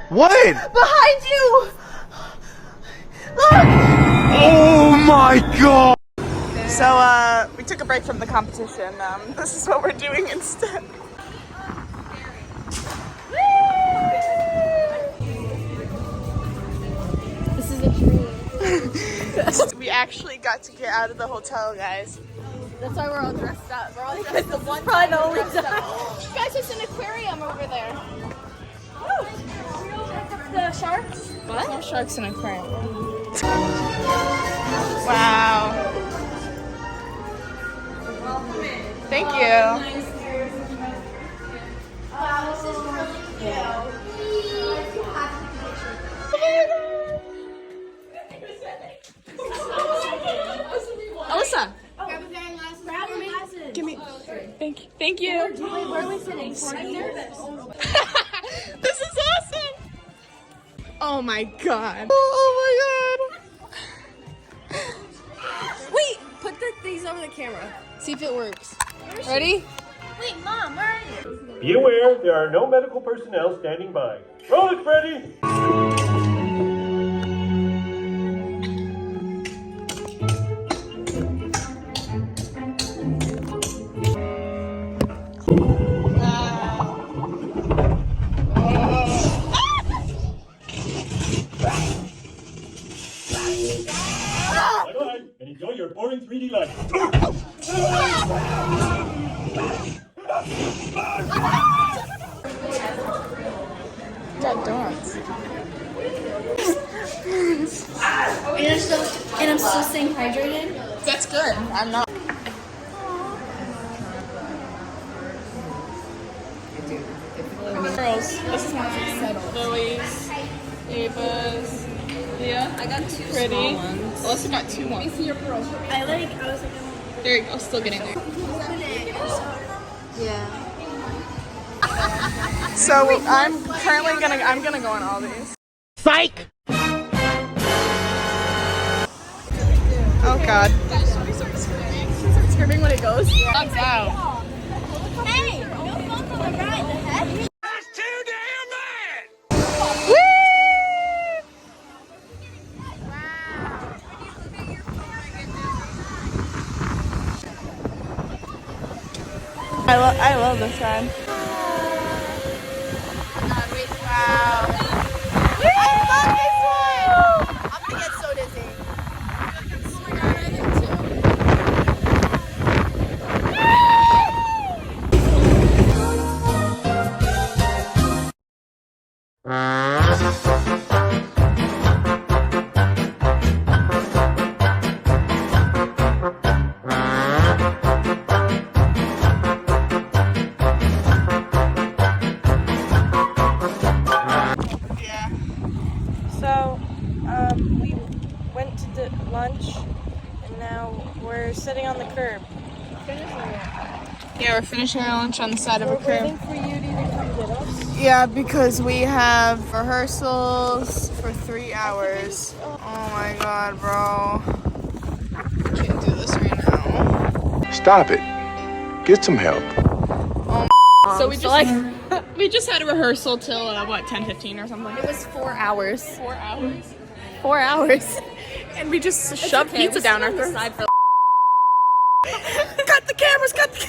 What? Behind you! Look! Oh my god! So, we took a break from the competition. This is what we're doing instead. This is a dream. We actually got to get out of the hotel, guys. That's why we're all dressed up. We're all dressed up. One probably the only time. Guys, there's an aquarium over there. The sharks? What? No sharks in an aquarium. Wow. Thank you. Alyssa. Give me. Thank you. Thank you. Where are we sitting? I'm nervous. This is awesome. Oh my god. Oh my god. Wait, put these over the camera. See if it works. Ready? Wait, Mom, where are you? Be aware, there are no medical personnel standing by. Roll it, Freddy! Bye-bye, and enjoy your boring 3D life. Got donuts. And I'm still staying hydrated. That's good. I'm not. Girls, this is my Lily's, Ava's, Leah. I got two Pretty. small ones. Alyssa got two more. See your pearls. I was like, There you go. Still getting there. yeah. So I'm gonna go on all these. Psych! Oh god. Start screaming when it goes. Thumbs out. Hey, no phone on the guy. The heck? That's too damn bad! I love this ride. Wow. I love this one. I'm gonna get so dizzy. So, we went to lunch, and now we're sitting on the curb. Yeah, we're finishing our lunch on the side of a curb. Waiting for you to either come get us. Yeah, because we have rehearsals for 3 hours. Oh my god, bro. Can't do this right now. Stop it. Get some help. So we just had a rehearsal till what, 10:15 or something. It was 4 hours. 4 hours. 4 hours. And we just shoved pizza down our throats. Side for Cut the cameras, cut the